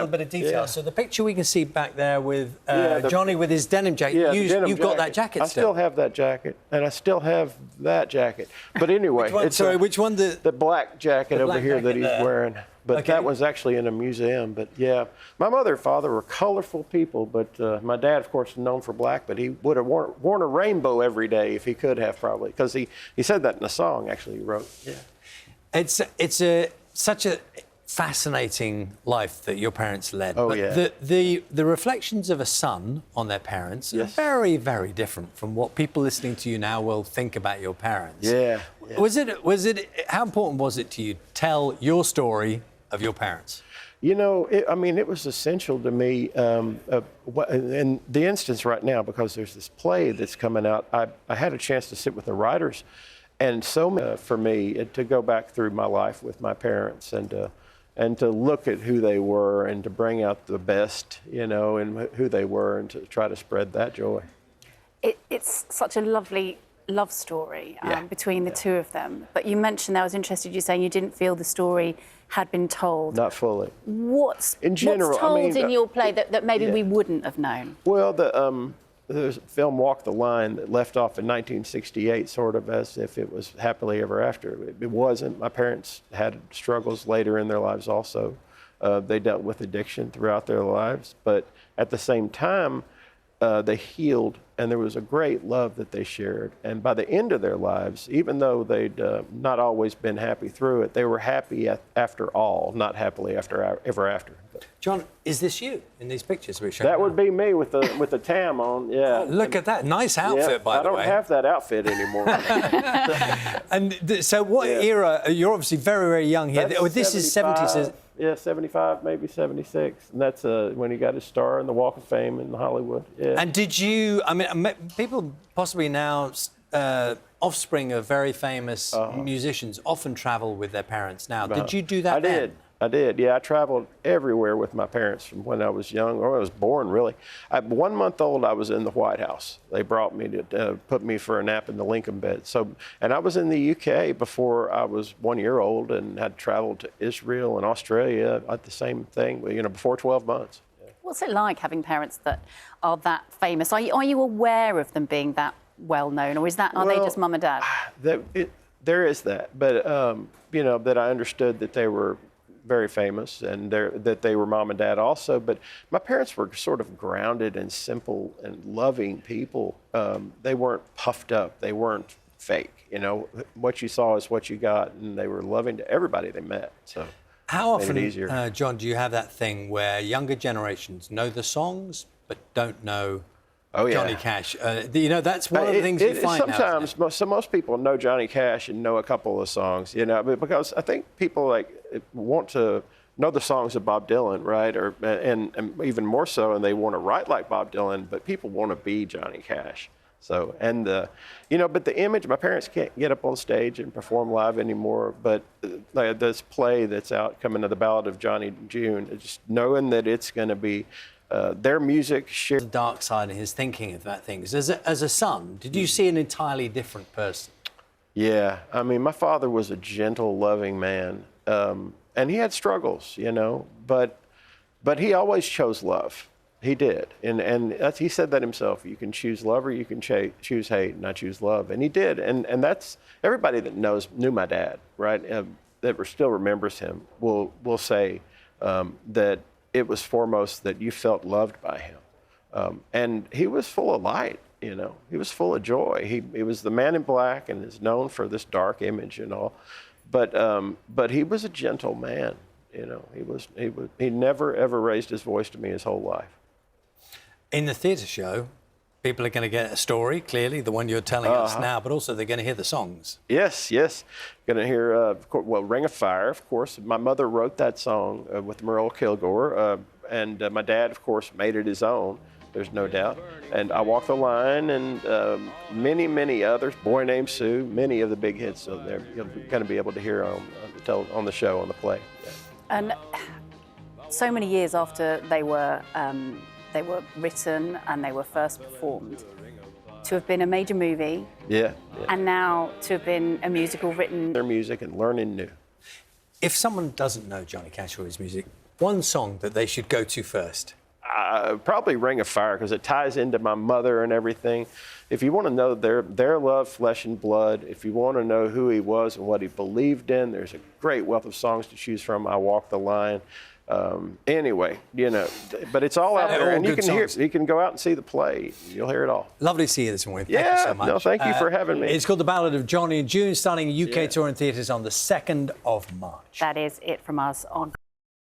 A little bit of detail. Yeah. So the picture we can see back there with Yeah, Johnny with his denim jacket. Yeah, You've got that jacket I still have that jacket, and I still have that jacket. But anyway, which one? The black jacket over here that he's wearing. But Okay. that was actually in a museum. But yeah, my mother and father were colorful people. But my dad, of course, is known for black. But he would have worn a rainbow every day if he could have, probably, because he said that in a song actually he wrote. Yeah. It's such a fascinating life that your parents led. Oh, but yeah. The reflections of a son on their parents are very, very different from what people listening to you now will think about your parents. Yeah. Was it? How important was it to you to tell your story of your parents? You know, it was essential to me in the instance right now, because there's this play that's coming out. I had a chance to sit with the writers, and so for me to go back through my life with my parents and to look at who they were and to bring out the best, you know, in who they were, and to try to spread that joy. It's such a lovely love story between the two of them. But you mentioned, I was interested, you saying you didn't feel the story had been told. Not fully. What's told in your play that maybe we wouldn't have known? Well, there's a film, Walk the Line, that left off in 1968, sort of as if it was happily ever after. It wasn't. My parents had struggles later in their lives also. They dealt with addiction throughout their lives, but at the same time, they healed, and there was a great love that they shared. And by the end of their lives, even though they'd not always been happy through it, they were happy after all, not happily ever after. John, is this you in these pictures we're showing? That would be me with the tam on, yeah. Oh, look at that. Nice outfit, by the way. I don't have that outfit anymore. And so what era? You're obviously very, very young here. That's This is 70s. Yeah, 75, maybe 76. And that's when he got his star in the Walk of Fame in Hollywood. Yeah. And did you, people possibly now, offspring of very famous musicians, often travel with their parents now. Did you do that then? I did, yeah. I traveled everywhere with my parents from when I was young, or I was born, really. 1 month old, I was in the White House. They brought me to put me for a nap in the Lincoln bed. And I was in the UK before I was 1 year old, and had traveled to Israel and Australia at the same thing, you know, before 12 months. Yeah. What's it like having parents that are that famous? Are you aware of them being that well known, or are they just mum and dad? There is that, but you know, that I understood that they were very famous, and that they were mom and dad also. But my parents were sort of grounded and simple and loving people. They weren't puffed up. They weren't fake. You know, what you saw is what you got, and they were loving to everybody they met. So how often, John, do you have that thing where younger generations know the songs but don't know Johnny Cash? You know, that's one of the things you find sometimes. Most people know Johnny Cash and know a couple of songs, you know, because I think people want to know the songs of Bob Dylan, right? And even more so, and they want to write like Bob Dylan, but people want to be Johnny Cash. So, and you know, but the image, my parents can't get up on stage and perform live anymore, but this play that's out coming to the Ballad of Johnny June, just knowing that it's going to be their music shared. The dark side of his thinking about things. As a son, did you see an entirely different person? Yeah, I mean, my father was a gentle, loving man, and he had struggles, you know, but he always chose love. He did, and he said that himself. You can choose love or you can choose hate, and I choose love, and he did. And that's everybody that knew my dad, right? That still remembers him will say that it was foremost that you felt loved by him, and he was full of light. You know, he was full of joy. He was the man in black and is known for this dark image and all, but he was a gentle man. You know, he never ever raised his voice to me his whole life. In the theatre show, people are going to get a story, clearly, the one you're telling us now, but also they're going to hear the songs. Yes. Going to hear, Ring of Fire, of course. My mother wrote that song with Merle Kilgore, and my dad, of course, made it his own. There's no doubt. And I Walk the Line, and many, many others. Boy Named Sue, many of the big hits. So they're going to be able to hear on the show, on the play. Yeah. And so many years after they were written and they were first performed, to have been a major movie, and now to have been a musical written. Their music and learning new. If someone doesn't know Johnny Cash or his music, one song that they should go to first? Probably Ring of Fire, because it ties into my mother and everything. If you want to know their love, flesh and blood, if you want to know who he was and what he believed in, there's a great wealth of songs to choose from. I Walk the Line. Anyway, you know, but it's all out there, and you can hear. You can go out and see the play. You'll hear it all. Lovely to see you this morning. Thank you so much. No, thank you for having me. It's called The Ballad of Johnny and June, starting a UK tour in theatres on the 2nd of March. That is it from us on